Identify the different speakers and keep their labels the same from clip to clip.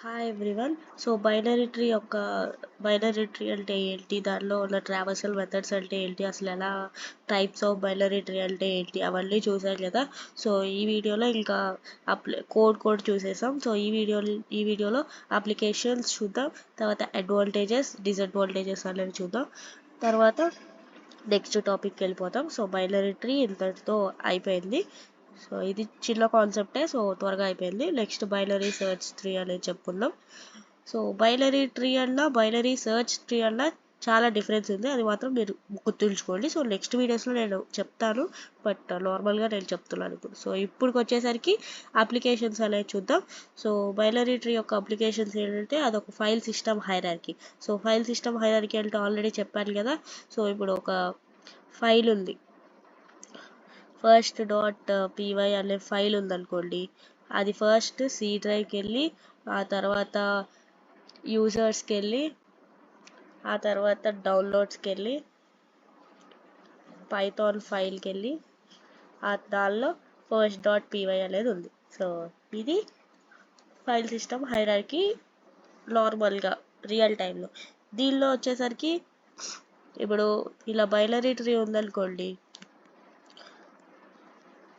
Speaker 1: Hi everyone. So binary tree అంటే ఏంటి, దానిలో ఉన్న ట్రావర్సల్ మెథడ్స్ అంటే ఏంటి, అసలు ఎలా టైప్స్ ఆఫ్ బైనరీ ట్రీ అంటే ఏంటి అవన్నీ చూసాం కదా. సో ఈ వీడియోలో ఇంకా కోడ్ చూసేసాం. సో ఈ వీడియోలో అప్లికేషన్స్ చూద్దాం, తర్వాత అడ్వాంటేజెస్ డిసడ్వాంటేజెస్ అనేవి చూద్దాం, తర్వాత నెక్స్ట్ టాపిక్కి వెళ్ళిపోతాం. సో బైనరీ ట్రీ ఇంతటితో అయిపోయింది. సో ఇది చిన్న కాన్సెప్టే, సో త్వరగా అయిపోయింది. నెక్స్ట్ బైనరీ సెర్చ్ ట్రీ అనేది చెప్పుకుందాం. సో బైనరీ ట్రీ అన్న బైనరీ సెర్చ్ ట్రీ అన్న చాలా డిఫరెన్స్ ఉంది, అది మాత్రం మీరు గుర్తుంచుకోండి. సో నెక్స్ట్ వీడియోస్లో నేను చెప్తాను, బట్ నార్మల్గా నేను చెప్తున్నాను ఇప్పుడు. సో ఇప్పటికి వచ్చేసరికి అప్లికేషన్స్ అనేది చూద్దాం. సో బైనరీ ట్రీ యొక్క అప్లికేషన్స్ ఏంటంటే అదొక file system hierarchy. So file system hierarchy అంటే ఆల్రెడీ చెప్పాను కదా. సో ఇప్పుడు ఒక ఫైల్ ఉంది, first.py అనే ఫైల్ ఉందనుకోండి. అది ఫస్ట్ సి డ్రైవ్కి వెళ్ళి, ఆ తర్వాత యూజర్స్కి వెళ్ళి, ఆ తర్వాత డౌన్లోడ్స్కి వెళ్ళి, పైథాన్ ఫైల్కి వెళ్ళి, దానిలో first.py అనేది ఉంది. సో ఇది ఫైల్ సిస్టమ్ హైరార్కీ నార్మల్గా రియల్ టైంలో. దీనిలో వచ్చేసరికి ఇప్పుడు ఇలా బైనరీ ట్రీ ఉందనుకోండి,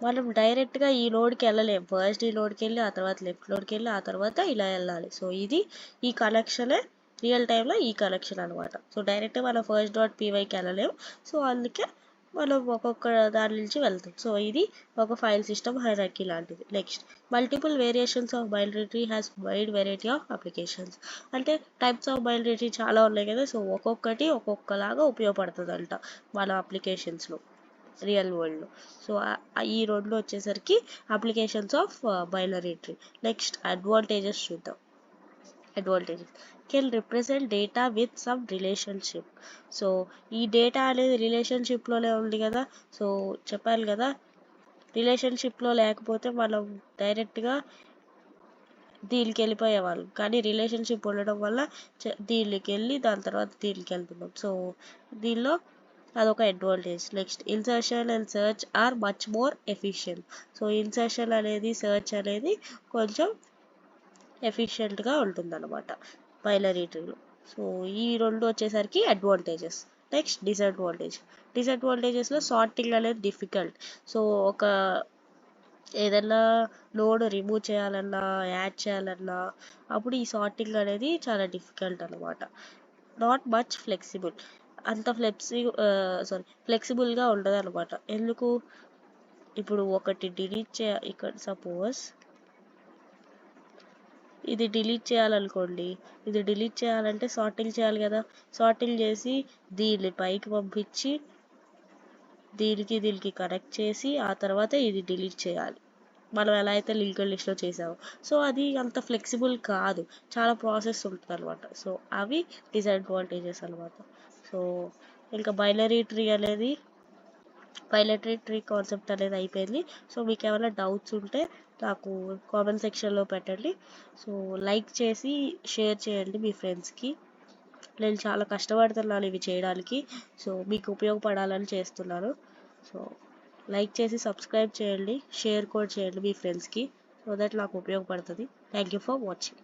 Speaker 1: మనం డైరెక్ట్గా ఈ నోడ్కి వెళ్ళలేము. ఫస్ట్ ఈ నోడ్కి వెళ్ళి, ఆ తర్వాత లెఫ్ట్ నోడ్కి వెళ్ళి, ఆ తర్వాత ఇలా వెళ్ళాలి. సో ఇది ఈ కనెక్షనే రియల్ టైంలో ఈ కనెక్షన్ అనమాట. సో డైరెక్ట్గా మనం first.pyకి వెళ్ళలేము. సో అందుకే మనం ఒక్కొక్క దాని నుంచి వెళ్తాం. సో ఇది ఒక ఫైల్ సిస్టమ్ హైరార్కీ లాంటిది. Next, multiple variations of binary tree has wide variety of applications. అంటే టైప్స్ ఆఫ్ బైనరీ ట్రీ చాలా ఉన్నాయి కదా. సో ఒక్కొక్కటి ఒక్కొక్కలాగా ఉపయోగపడుతుందంట మన అప్లికేషన్స్లో, రియల్ వరల్డ్లో. సో ఈ రెండు వచ్చేసరికి applications of binary tree. Next advantages చూద్దాం. Advantages can represent data with some relationship. So ఈ డేటా అనేది రిలేషన్షిప్లోనే ఉంది కదా. సో చెప్పాలి కదా, రిలేషన్షిప్లో లేకపోతే మనం డైరెక్ట్గా దీనికి వెళ్ళిపోయేవాళ్ళం, కానీ రిలేషన్షిప్ ఉండడం వల్ల దీనికి వెళ్ళి దాని తర్వాత దీనికి వెళ్తున్నాం. సో దీనిలో అదొక advantage. Next, insertion and search are much more efficient. So insertion అనేది సెర్చ్ అనేది కొంచెం ఎఫిషియెంట్గా ఉంటుందన్నమాట బైనరీ ట్రీలో. సో ఈ రెండు వచ్చేసరికి అడ్వాంటేజెస్. నెక్స్ట్ డిసడ్వాంటేజెస్లో సార్టింగ్ అనేది డిఫికల్ట్. సో ఒక ఏదైనా నోడ్ రిమూవ్ చేయాలన్నా, యాడ్ చేయాలన్నా, అప్పుడు ఈ సార్టింగ్ అనేది చాలా డిఫికల్ట్ అనమాట. Not much flexible. అంత ఫ్లెక్సిబుల్గా ఉండదు అనమాట. ఎందుకు, ఇప్పుడు ఒకటి డిలీట్ ఇక్కడ సపోజ్ ఇది డిలీట్ చేయాలనుకోండి, ఇది డిలీట్ చేయాలంటే సార్టింగ్ చేయాలి కదా. సార్టింగ్ చేసి దీన్ని పైకి పంపించి దీనికి కనెక్ట్ చేసి, ఆ తర్వాత ఇది డిలీట్ చేయాలి, మనం ఎలా అయితే లింక్డ్ లిస్ట్లో చేసామో. సో అది అంత ఫ్లెక్సిబుల్ కాదు, చాలా ప్రాసెస్ ఉంటుంది అనమాట. సో అవి డిసడ్వాంటేజెస్ అనమాట. సో ఇంకా బైనరీ ట్రీ కాన్సెప్ట్ అనేది అయిపోయింది. సో మీకు ఏమైనా డౌట్స్ ఉంటే నాకు కామెంట్ సెక్షన్లో పెట్టండి. సో లైక్ చేసి షేర్ చేయండి మీ ఫ్రెండ్స్కి. నేను చాలా కష్టపడుతున్నాను ఇవి చేయడానికి, సో మీకు ఉపయోగపడాలని చేస్తున్నాను. సో లైక్ చేసి సబ్స్క్రైబ్ చేయండి, షేర్ కూడా చేయండి మీ ఫ్రెండ్స్కి, సో దట్ నాకు ఉపయోగపడుతుంది. Thank you for watching.